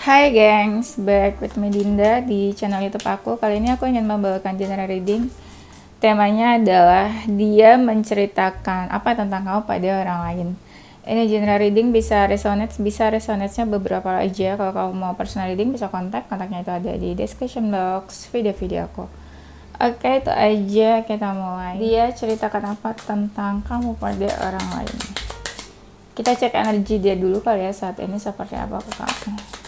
Hai gengs, back with me Dinda di channel YouTube aku. Kali ini aku ingin membawakan genre reading. Temanya adalah dia menceritakan apa tentang kamu pada orang lain. Ini genre reading bisa resonate-nya beberapa aja. Kalau kamu mau personal reading bisa kontaknya itu ada di description box video-video aku. Oke, itu aja, kita mulai. Dia ceritakan apa tentang kamu pada orang lain. Kita cek energi dia dulu kali ya, saat ini seperti apa ke kamu.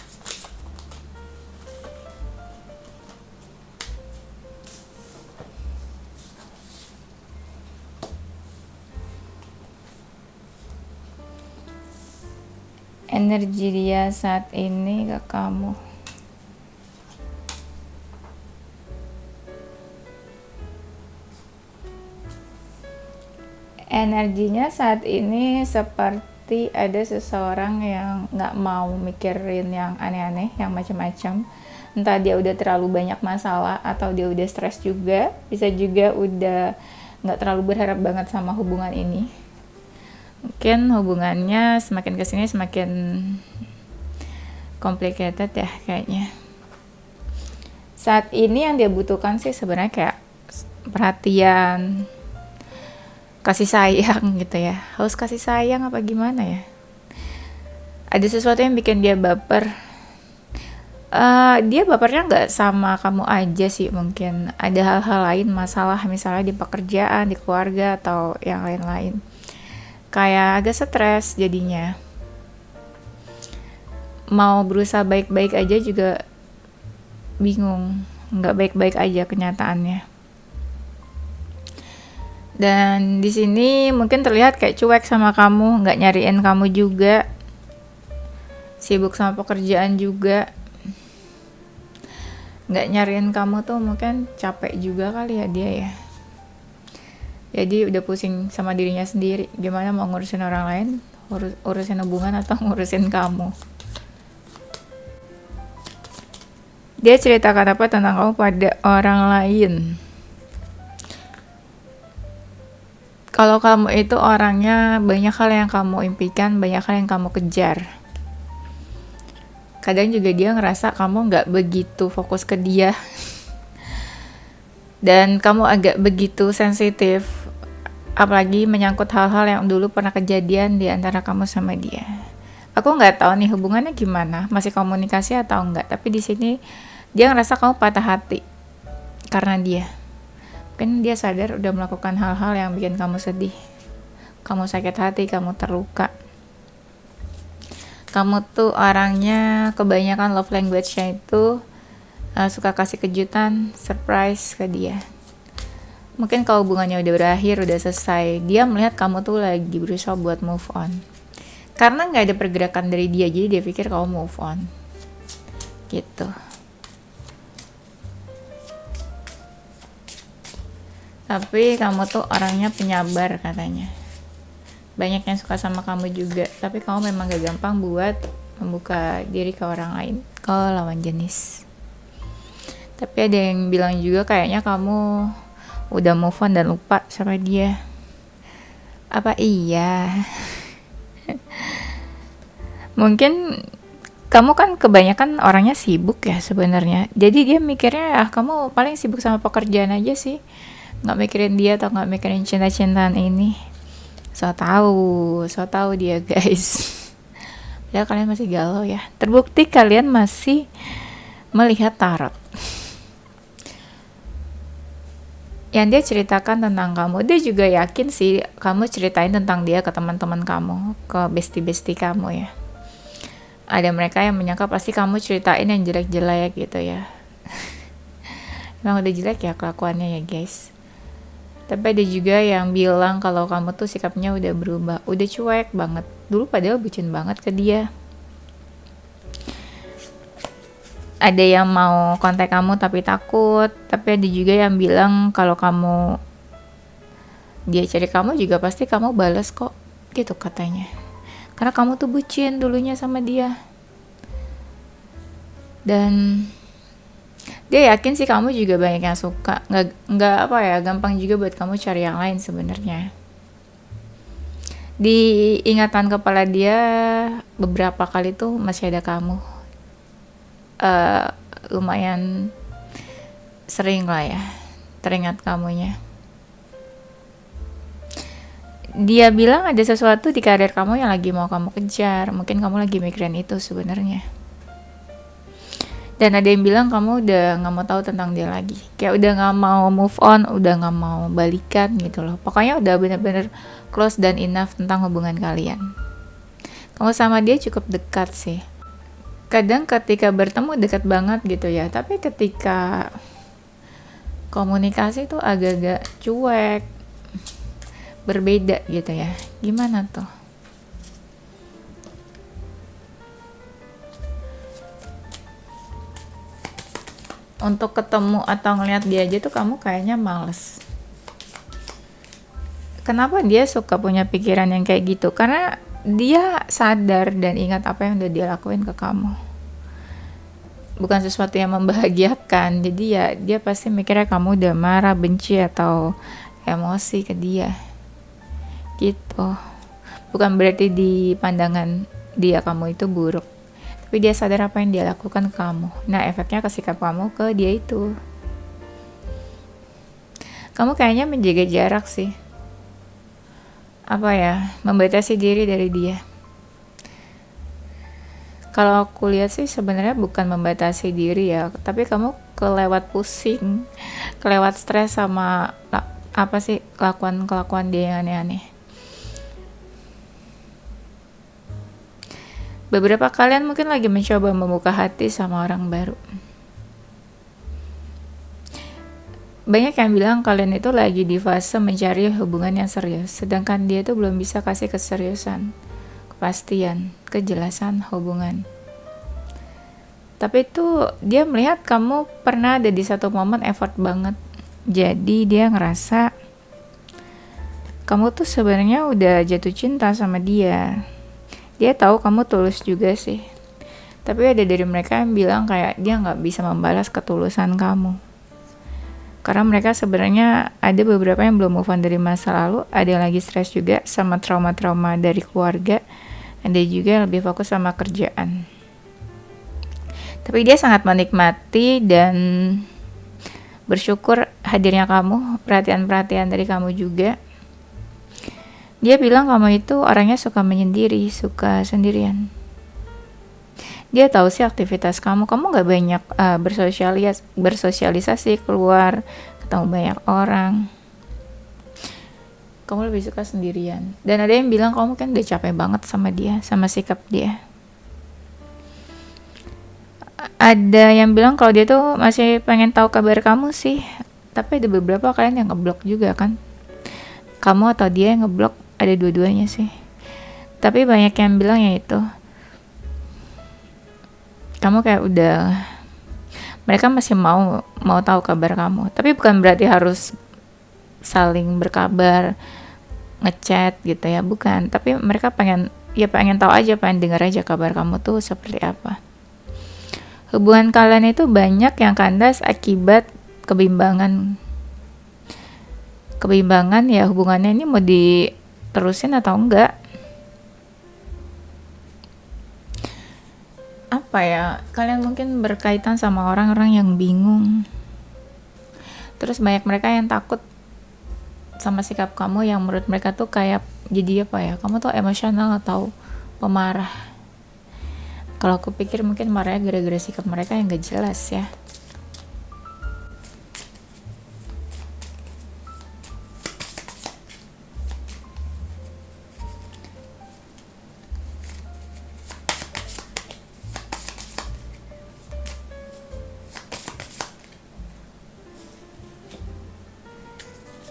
Energi dia saat ini ke kamu. Energinya saat ini seperti ada seseorang yang gak mau mikirin yang aneh-aneh, yang macam-macam. Entah dia udah terlalu banyak masalah atau dia udah stres juga. Bisa juga udah gak terlalu berharap banget sama hubungan ini. Mungkin hubungannya semakin kesini semakin complicated ya kayaknya. Saat ini yang dia butuhkan sih sebenarnya kayak perhatian, kasih sayang gitu ya. Harus kasih sayang apa gimana ya? Ada sesuatu yang bikin dia baper. Dia bapernya nggak sama kamu aja sih, mungkin ada hal-hal lain, masalah misalnya di pekerjaan, di keluarga atau yang lain-lain. Kayak agak stres jadinya. Mau berusaha baik-baik aja juga bingung, nggak baik-baik aja kenyataannya. Dan di sini mungkin terlihat kayak cuek sama kamu, nggak nyariin kamu juga, sibuk sama pekerjaan juga, nggak nyariin kamu tuh mungkin capek juga kali ya dia ya. Jadi udah pusing sama dirinya sendiri, gimana mau ngurusin orang lain, urusin hubungan atau ngurusin kamu. Dia ceritakan apa tentang kamu pada orang lain. Kalau kamu itu orangnya banyak hal yang kamu impikan, banyak hal yang kamu kejar. Kadang juga dia ngerasa kamu gak begitu fokus ke dia. Dan kamu agak begitu sensitif. Apalagi menyangkut hal-hal yang dulu pernah kejadian di antara kamu sama dia. Aku gak tahu nih hubungannya gimana, masih komunikasi atau enggak. Tapi di sini dia ngerasa kamu patah hati karena dia. Mungkin dia sadar udah melakukan hal-hal yang bikin kamu sedih, kamu sakit hati, kamu terluka. Kamu tuh orangnya kebanyakan love language-nya itu suka kasih kejutan, surprise ke dia. Mungkin kalau hubungannya udah berakhir, udah selesai, dia melihat kamu tuh lagi berusaha buat move on. Karena gak ada pergerakan dari dia, jadi dia pikir kamu move on gitu. Tapi kamu tuh orangnya penyabar katanya. Banyak yang suka sama kamu juga, tapi kamu memang gak gampang buat membuka diri ke orang lain, ke lawan jenis. Tapi ada yang bilang juga kayaknya kamu udah move on dan lupa sama dia. Apa iya? Mungkin kamu kan kebanyakan orangnya sibuk ya sebenarnya. Jadi dia mikirnya kamu paling sibuk sama pekerjaan aja sih. Nggak mikirin dia atau nggak mikirin cinta-cintaan ini. So tahu dia guys. Ya kalian masih galau ya. Terbukti kalian masih melihat tarot. Yang dia ceritakan tentang kamu, dia juga yakin sih kamu ceritain tentang dia ke teman-teman kamu, ke bestie-bestie kamu ya. Ada mereka yang menyangka pasti kamu ceritain yang jelek-jelek gitu ya. Emang udah jelek ya kelakuannya ya guys. Tapi ada juga yang bilang kalau kamu tuh sikapnya udah berubah, udah cuek banget. Dulu padahal bucin banget ke dia. Ada yang mau kontak kamu tapi takut, tapi ada juga yang bilang kalau dia cari kamu juga pasti kamu balas kok, gitu katanya. Karena kamu tuh bucin dulunya sama dia. Dan dia yakin sih kamu juga banyak yang suka, nggak apa ya, gampang juga buat kamu cari yang lain sebenarnya. Di ingatan kepala dia beberapa kali tuh masih ada kamu. eh, lumayan sering lah ya teringat kamunya. Dia bilang ada sesuatu di karir kamu yang lagi mau kamu kejar. Mungkin kamu lagi mikirin itu sebenarnya. Dan ada yang bilang kamu udah gak mau tahu tentang dia lagi. Kayak udah gak mau move on, udah gak mau balikan gitu loh. Pokoknya udah bener-bener close dan enough tentang hubungan kalian. Kamu sama dia cukup dekat sih. Kadang ketika bertemu dekat banget gitu ya. Tapi ketika komunikasi tuh agak-agak cuek, berbeda gitu ya. Gimana tuh? Untuk ketemu atau ngeliat dia aja tuh kamu kayaknya males. Kenapa dia suka punya pikiran yang kayak gitu? Karena dia sadar dan ingat apa yang udah dia lakuin ke kamu. Bukan sesuatu yang membahagiakan. Jadi ya dia pasti mikirnya kamu udah marah, benci atau emosi ke dia. Gitu. Bukan berarti di pandangan dia kamu itu buruk. Tapi dia sadar apa yang dia lakukan ke kamu. Nah, efeknya ke sikap kamu ke dia itu. Kamu kayaknya menjaga jarak sih. Apa ya, membatasi diri dari dia. Kalau aku lihat sih sebenarnya bukan membatasi diri ya, tapi kamu kelewat pusing, kelewat stres sama apa sih kelakuan dia yang aneh-aneh. Beberapa kalian mungkin lagi mencoba membuka hati sama orang baru. Banyak yang bilang kalian itu lagi di fase mencari hubungan yang serius, sedangkan dia itu belum bisa kasih keseriusan, kepastian, kejelasan hubungan. Tapi itu dia melihat kamu pernah ada di satu momen effort banget. Jadi dia ngerasa kamu tuh sebenarnya udah jatuh cinta sama dia. Dia tahu kamu tulus juga sih. Tapi ada dari mereka yang bilang kayak dia nggak bisa membalas ketulusan kamu. Karena mereka sebenarnya ada beberapa yang belum move on dari masa lalu, ada yang lagi stres juga sama trauma-trauma dari keluarga, ada juga yang lebih fokus sama kerjaan. Tapi dia sangat menikmati dan bersyukur hadirnya kamu, perhatian-perhatian dari kamu juga. Dia bilang kamu itu orangnya suka menyendiri, suka sendirian. Dia tahu sih aktivitas kamu gak banyak bersosialisasi, keluar, ketemu banyak orang. Kamu lebih suka sendirian. Dan ada yang bilang kamu kan udah capek banget sama dia, sama sikap dia. Ada yang bilang kalau dia tuh masih pengen tahu kabar kamu sih. Tapi ada beberapa kalian yang ngeblok juga kan. Kamu atau dia yang ngeblok, ada dua-duanya sih. Tapi banyak yang bilang ya itu, kamu kayak udah, mereka masih mau tahu kabar kamu. Tapi bukan berarti harus saling berkabar, ngechat gitu ya, bukan. Tapi mereka pengen tahu aja, pengen dengar aja kabar kamu tuh seperti apa. Hubungan kalian itu banyak yang kandas akibat kebimbangan. Kebimbangan ya, hubungannya ini mau diterusin atau enggak. Apa ya, kalian mungkin berkaitan sama orang-orang yang bingung. Terus banyak mereka yang takut sama sikap kamu yang menurut mereka tuh kayak jadi apa ya, kamu tuh emosional atau pemarah. Kalau aku pikir mungkin marahnya gara-gara sikap mereka yang gak jelas ya.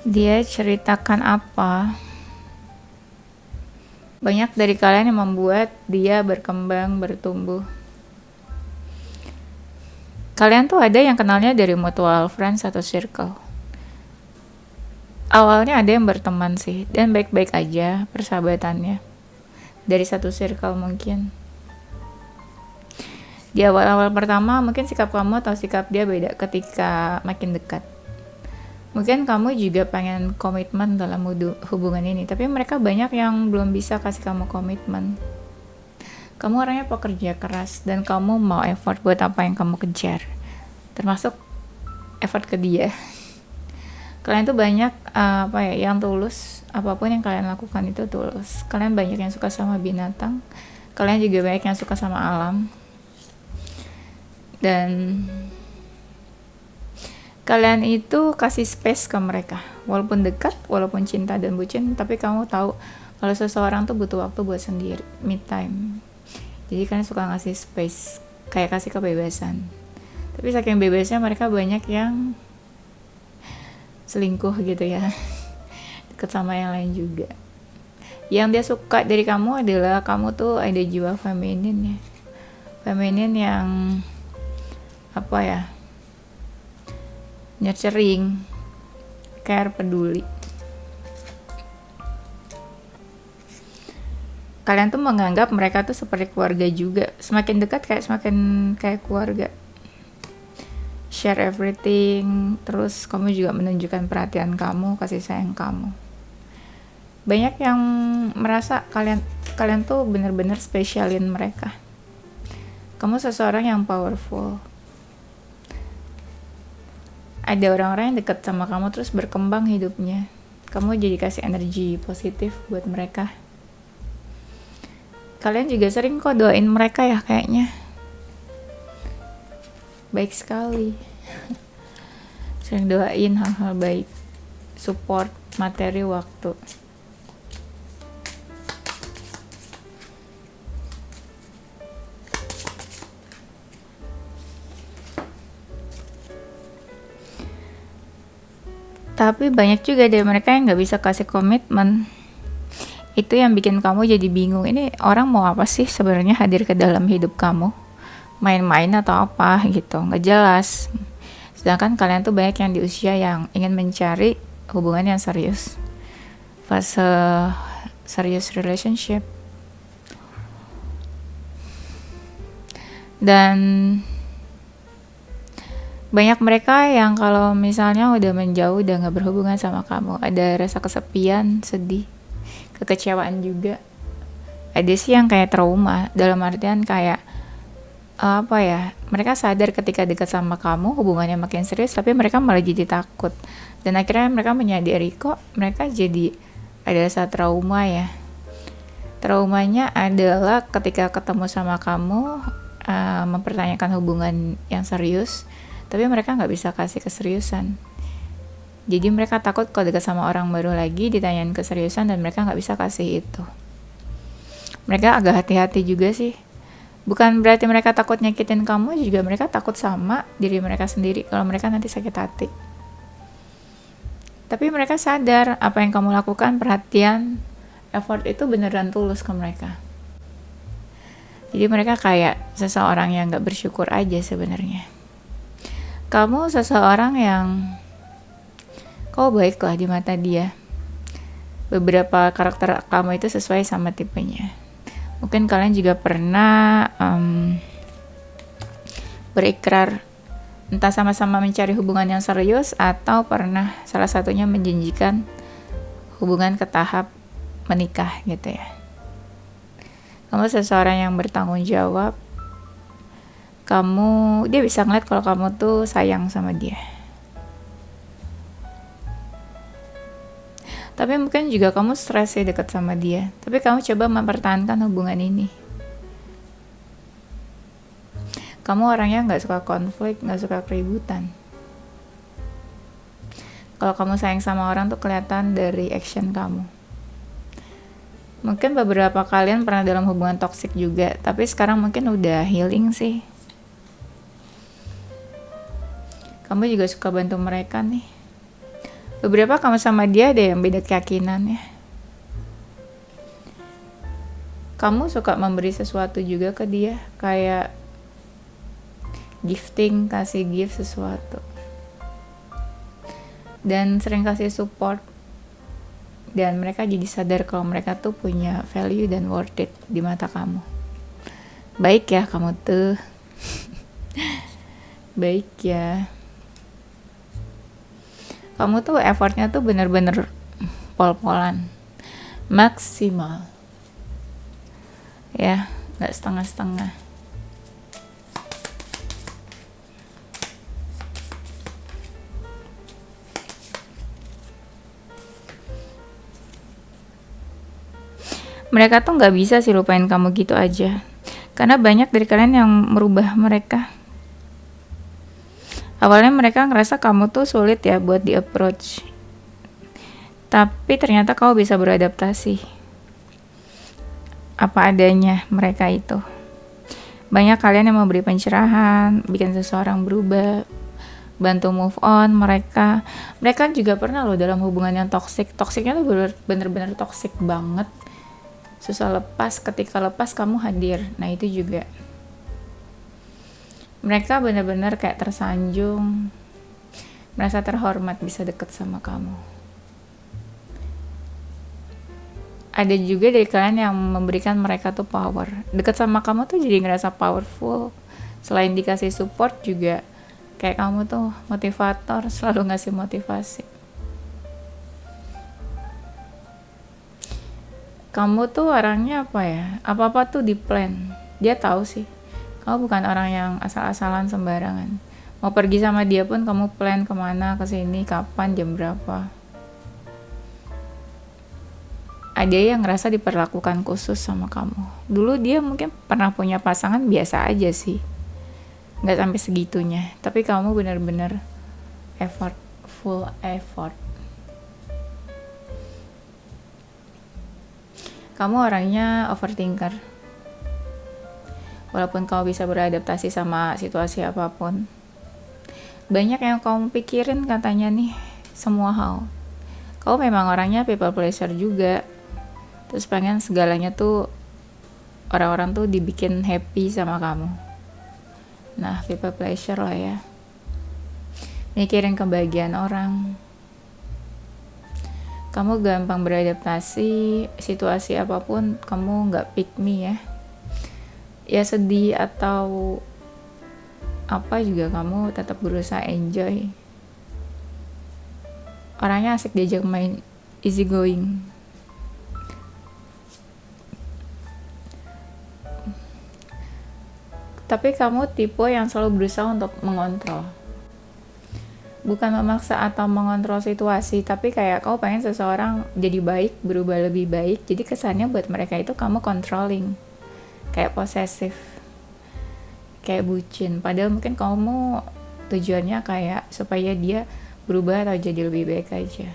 Dia ceritakan apa? Banyak dari kalian yang membuat dia berkembang, bertumbuh. Kalian tuh ada yang kenalnya dari mutual friends atau circle. Awalnya ada yang berteman sih, dan baik-baik aja persahabatannya. Dari satu circle mungkin. Di awal-awal pertama mungkin sikap kamu atau sikap dia beda ketika makin dekat. Mungkin kamu juga pengen komitmen dalam hubungan ini, tapi mereka banyak yang belum bisa kasih kamu komitmen. Kamu orangnya pekerja keras dan kamu mau effort buat apa yang kamu kejar, termasuk effort ke dia. Kalian tuh banyak yang tulus. Apapun yang kalian lakukan itu tulus. Kalian banyak yang suka sama binatang, kalian juga banyak yang suka sama alam, dan kalian itu kasih space ke mereka, walaupun dekat, walaupun cinta dan bucin, tapi kamu tahu kalau seseorang tuh butuh waktu buat sendiri, me time. Jadi kalian suka ngasih space, kayak kasih kebebasan. Tapi saking bebasnya mereka banyak yang selingkuh gitu ya, deket sama yang lain juga. Yang dia suka dari kamu adalah kamu tuh ada jiwa feminin ya, feminin yang nurturing, care, peduli. Kalian tuh menganggap mereka tuh seperti keluarga juga. Semakin dekat semakin kayak keluarga. Share everything. Terus kamu juga menunjukkan perhatian kamu, kasih sayang kamu. Banyak yang merasa kalian tuh bener-bener spesialin mereka. Kamu seseorang yang powerful. Ada orang-orang yang dekat sama kamu terus berkembang hidupnya. Kamu jadi kasih energi positif buat mereka. Kalian juga sering kok doain mereka ya kayaknya. Baik sekali. Sering doain hal-hal baik. Support materi, waktu. Tapi banyak juga dari mereka yang gak bisa kasih komitmen. Itu yang bikin kamu jadi bingung, ini orang mau apa sih sebenarnya hadir ke dalam hidup kamu, main-main atau apa gitu, nggak jelas. Sedangkan kalian tuh banyak yang di usia yang ingin mencari hubungan yang serius, fase serius relationship. Dan banyak mereka yang kalau misalnya udah menjauh, udah gak berhubungan sama kamu, ada rasa kesepian, sedih, kekecewaan juga. Ada sih yang kayak trauma, dalam artian kayak mereka sadar ketika dekat sama kamu hubungannya makin serius, tapi mereka malah jadi takut, dan akhirnya mereka menyadari kok mereka jadi ada rasa trauma ya. Traumanya adalah ketika ketemu sama kamu, mempertanyakan hubungan yang serius, tapi mereka nggak bisa kasih keseriusan. Jadi mereka takut kalau dekat sama orang baru lagi ditanyain keseriusan, dan mereka nggak bisa kasih itu. Mereka agak hati-hati juga sih. Bukan berarti mereka takut nyakitin kamu, juga mereka takut sama diri mereka sendiri kalau mereka nanti sakit hati. Tapi mereka sadar apa yang kamu lakukan, perhatian, effort itu beneran tulus ke mereka. Jadi mereka kayak seseorang yang gak bersyukur aja sebenarnya. Kamu seseorang yang kau baiklah di mata dia. Beberapa karakter kamu itu sesuai sama tipenya. Mungkin kalian juga pernah berikrar entah sama-sama mencari hubungan yang serius, atau pernah salah satunya menjanjikan hubungan ke tahap menikah gitu ya. Kamu seseorang yang bertanggung jawab. Dia bisa ngeliat kalau kamu tuh sayang sama dia. Tapi mungkin juga kamu stres ya dekat sama dia. Tapi kamu coba mempertahankan hubungan ini. Kamu orangnya gak suka konflik, gak suka keributan. Kalau kamu sayang sama orang tuh kelihatan dari action kamu. Mungkin beberapa kalian pernah dalam hubungan toksik juga, tapi sekarang mungkin udah healing sih. Kamu juga suka bantu mereka nih. Beberapa kamu sama dia ada yang beda keyakinan ya. Kamu suka memberi sesuatu juga ke dia, kayak gifting, kasih gift sesuatu. Dan sering kasih support. Dan mereka jadi sadar kalau mereka tuh punya value dan worth it di mata kamu. Baik ya kamu tuh. Baik ya. Kamu tuh effortnya tuh bener-bener pol-polan, maksimal. Ya, nggak setengah-setengah. Mereka tuh nggak bisa sih lupain kamu gitu aja, karena banyak dari kalian yang merubah mereka. Awalnya mereka ngerasa kamu tuh sulit ya buat di approach, tapi ternyata kamu bisa beradaptasi apa adanya mereka itu. Banyak kalian yang memberi pencerahan, bikin seseorang berubah, bantu move on mereka. Mereka juga pernah loh dalam hubungan yang toksik. Toksiknya tuh bener-bener toksik banget. Susah lepas, ketika lepas kamu hadir. Nah itu juga. Mereka benar-benar kayak tersanjung, merasa terhormat bisa deket sama kamu. Ada juga dari kalian yang memberikan mereka tuh power. Deket sama kamu tuh jadi ngerasa powerful. Selain dikasih support juga, kayak kamu tuh motivator, selalu ngasih motivasi. Kamu tuh orangnya apa ya? Apa-apa tuh di plan. Dia tahu sih. Kamu bukan orang yang asal-asalan sembarangan. Mau pergi sama dia pun kamu plan kemana, kesini, kapan, jam berapa. Ada yang ngerasa diperlakukan khusus sama kamu. Dulu dia mungkin pernah punya pasangan biasa aja sih. Nggak sampai segitunya. Tapi kamu benar-benar full effort. Kamu orangnya overthinker. Walaupun kamu bisa beradaptasi sama situasi apapun. Banyak yang kamu pikirin katanya nih, semua hal. Kamu memang orangnya people pleaser juga. Terus pengen segalanya tuh, orang-orang tuh dibikin happy sama kamu. Nah, people pleasure lah ya. Mikirin kebahagiaan orang. Kamu gampang beradaptasi, situasi apapun kamu nggak pick me ya. Ya sedih atau apa juga kamu tetap berusaha enjoy. Orangnya asik diajak main, easy going. Tapi kamu tipe yang selalu berusaha untuk mengontrol. Bukan memaksa atau mengontrol situasi, tapi kayak kamu pengen seseorang jadi baik, berubah lebih baik. Jadi kesannya buat mereka itu kamu controlling, kayak posesif, kayak bucin. Padahal mungkin kamu tujuannya kayak supaya dia berubah atau jadi lebih baik aja.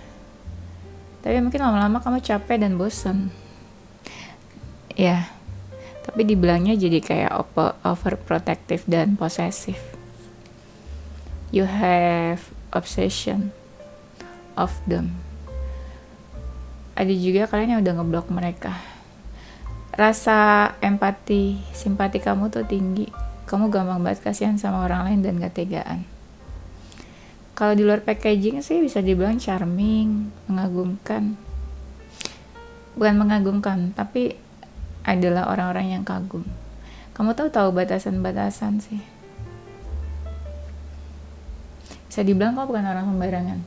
Tapi mungkin lama-lama kamu capek dan bosan. Ya, tapi dibilangnya jadi kayak overprotective dan posesif. You have obsession of them. Ada juga kalian yang udah ngeblok mereka. Rasa empati, simpati kamu tuh tinggi. Kamu gampang banget kasihan sama orang lain dan gak tegaan. Kalau di luar packaging sih bisa dibilang charming, mengagumkan. Bukan mengagumkan, tapi adalah orang-orang yang kagum. Kamu tahu batasan-batasan sih. Bisa dibilang kamu bukan orang sembarangan,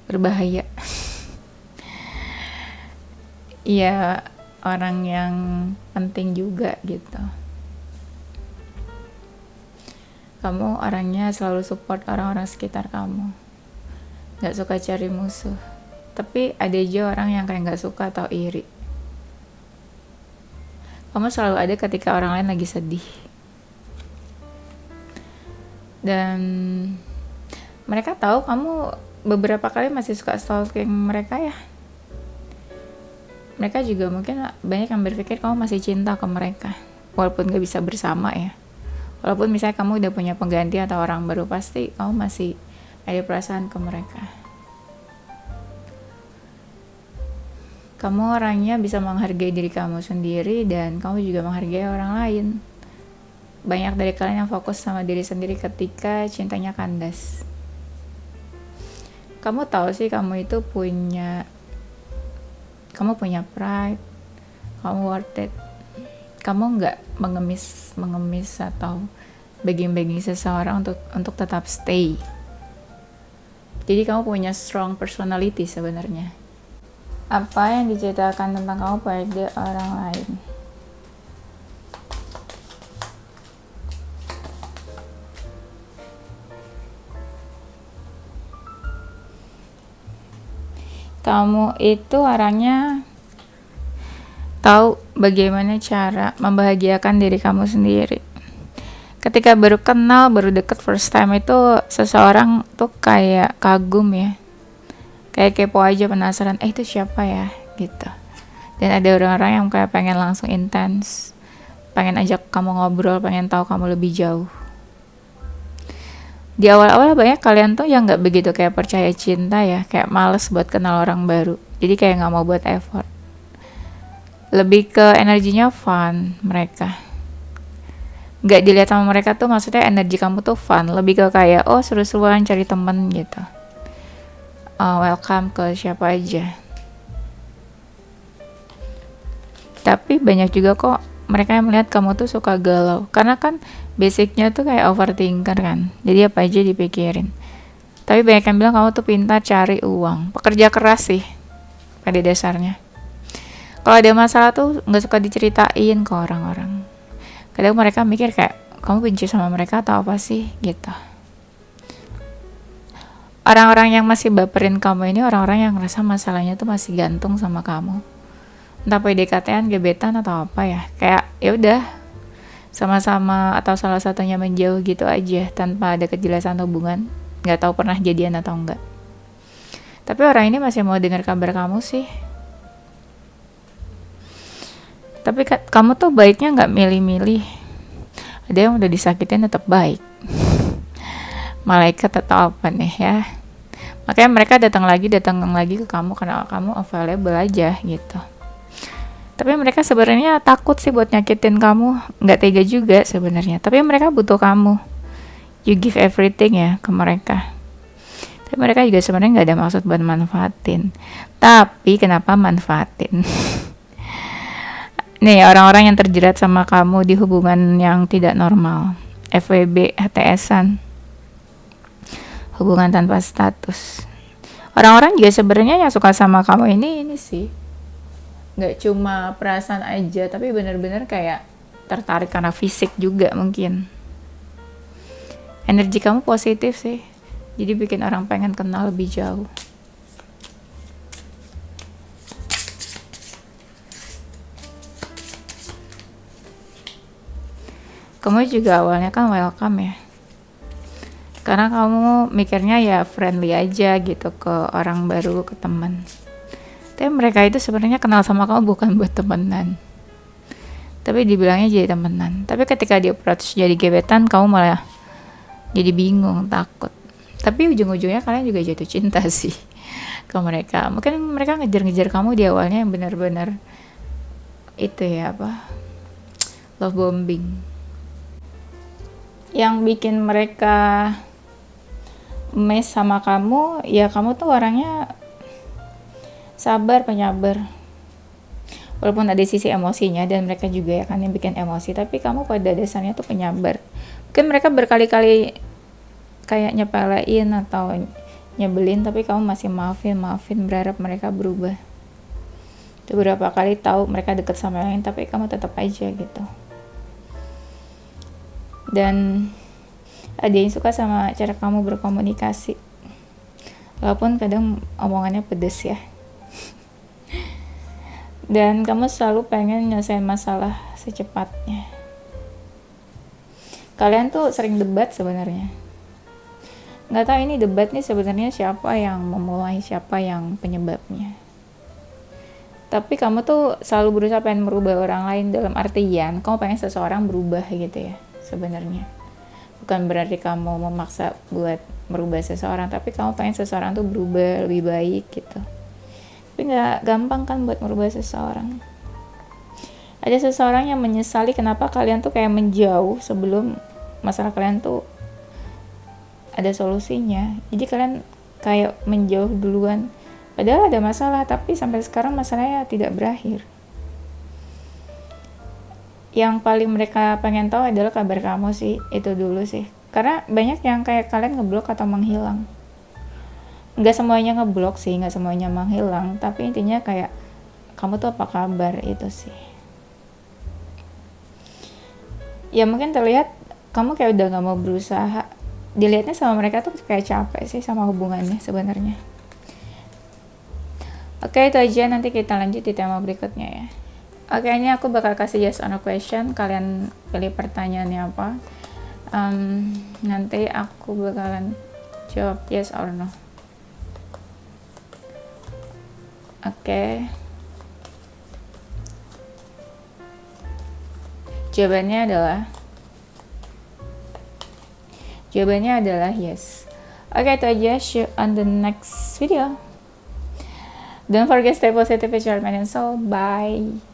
berbahaya. Iya, orang yang penting juga gitu. Kamu orangnya selalu support orang-orang sekitar kamu, gak suka cari musuh. Tapi ada aja orang yang kayak gak suka atau iri. Kamu selalu ada ketika orang lain lagi sedih. Dan mereka tahu kamu beberapa kali masih suka stalking mereka ya. Mereka juga mungkin banyak yang berpikir kamu masih cinta ke mereka, walaupun gak bisa bersama ya. Walaupun misalnya kamu udah punya pengganti atau orang baru, pasti kamu masih ada perasaan ke mereka. Kamu orangnya bisa menghargai diri kamu sendiri dan kamu juga menghargai orang lain. Banyak dari kalian yang fokus sama diri sendiri ketika cintanya kandas. Kamu tahu sih kamu itu punya pride, kamu worth it. Kamu nggak mengemis atau begging seseorang untuk tetap stay. Jadi kamu punya strong personality sebenarnya. Apa yang diceritakan tentang kamu pada orang lain? Kamu itu orangnya tahu bagaimana cara membahagiakan diri kamu sendiri. Ketika baru kenal, baru deket first time itu seseorang tuh kayak kagum ya. Kayak kepo aja, penasaran, itu siapa ya gitu. Dan ada orang-orang yang kayak pengen langsung intens, pengen ajak kamu ngobrol, pengen tahu kamu lebih jauh. Di awal-awal banyak kalian tuh yang nggak begitu kayak percaya cinta ya, kayak males buat kenal orang baru, jadi kayak nggak mau buat effort. Lebih ke energinya fun mereka, nggak dilihat sama mereka tuh, maksudnya energi kamu tuh fun, lebih ke kayak oh seru-seruan cari temen gitu. Welcome ke siapa aja. Tapi banyak juga kok mereka yang melihat kamu tuh suka galau, karena kan basicnya tuh kayak overthinker kan, jadi apa aja dipikirin. Tapi banyak yang bilang kamu tuh pintar cari uang, pekerja keras sih pada dasarnya. Kalau ada masalah tuh nggak suka diceritain ke orang-orang. Kadang mereka mikir kayak kamu benci sama mereka atau apa sih gitu. Orang-orang yang masih baperin kamu ini orang-orang yang ngerasa masalahnya tuh masih gantung sama kamu. Entah PDKT-an, gebetan atau apa ya. Kayak ya udah sama-sama atau salah satunya menjauh gitu aja tanpa ada kejelasan hubungan. Nggak tahu pernah jadian atau enggak. Tapi orang ini masih mau dengar kabar kamu sih. Tapi kamu tuh baiknya nggak milih-milih. Ada yang udah disakitin tetap baik. Malaikat atau apa nih ya. Makanya mereka datang lagi ke kamu karena kamu available aja gitu. Tapi mereka sebenarnya takut sih buat nyakitin kamu, nggak tega juga sebenarnya. Tapi mereka butuh kamu. You give everything ya ke mereka. Tapi mereka juga sebenarnya nggak ada maksud buat manfaatin. Tapi kenapa manfaatin? Nih orang-orang yang terjerat sama kamu di hubungan yang tidak normal, FWB, HTS-an, hubungan tanpa status. Orang-orang juga sebenarnya yang suka sama kamu ini sih. Nggak cuma perasaan aja, tapi benar-benar kayak tertarik karena fisik juga mungkin. Energi kamu positif sih, jadi bikin orang pengen kenal lebih jauh. Kamu juga awalnya kan welcome ya, karena kamu mikirnya ya friendly aja gitu ke orang baru, ke teman. Tapi mereka itu sebenarnya kenal sama kamu bukan buat temenan, tapi dibilangnya jadi temenan. Tapi ketika dia approach jadi gebetan, kamu malah jadi bingung, takut. Tapi ujung-ujungnya kalian juga jatuh cinta sih ke mereka. Mungkin mereka ngejar-ngejar kamu di awalnya yang benar-benar itu ya apa, love bombing. Yang bikin mereka mes sama kamu ya, kamu tuh orangnya sabar, penyabar. Walaupun ada sisi emosinya dan mereka juga ya kan yang bikin emosi, tapi kamu pada dasarnya tuh penyabar. Mungkin mereka berkali-kali kayak nyepelein atau nyebelin, tapi kamu masih maafin, berharap mereka berubah. Beberapa kali tahu mereka deket sama yang lain, tapi kamu tetap aja gitu. Dan ada yang suka sama cara kamu berkomunikasi, walaupun kadang omongannya pedes ya. Dan kamu selalu pengen nyelesain masalah secepatnya. Kalian tuh sering debat sebenarnya. Nggak tahu ini debat nih sebenarnya siapa yang memulai, siapa yang penyebabnya. Tapi kamu tuh selalu berusaha pengen merubah orang lain, dalam artian kamu pengen seseorang berubah gitu ya sebenarnya. Bukan berarti kamu memaksa buat merubah seseorang, tapi kamu pengen seseorang tuh berubah lebih baik gitu. Tapi nggak gampang kan buat merubah seseorang. Ada seseorang yang menyesali kenapa kalian tuh kayak menjauh sebelum masalah kalian tuh ada solusinya. Jadi kalian kayak menjauh duluan, padahal ada masalah, tapi sampai sekarang masalahnya tidak berakhir. Yang paling mereka pengen tahu adalah kabar kamu sih, itu dulu sih. Karena banyak yang kayak kalian ngeblok atau menghilang. Nggak semuanya ngeblok sih, nggak semuanya menghilang, tapi intinya kayak kamu tuh apa kabar, itu sih. Ya mungkin terlihat kamu kayak udah nggak mau berusaha. Dilihatnya sama mereka tuh kayak capek sih sama hubungannya sebenarnya. Oke, itu aja. Nanti kita lanjut di tema berikutnya ya. Oke, ini aku bakal kasih yes or no question. Kalian pilih pertanyaannya apa. Nanti aku bakalan jawab yes or no. Oke. Jawabannya adalah yes. Oke, itu aja. See you on the next video. Don't forget stay positive with your mind and soul. Bye.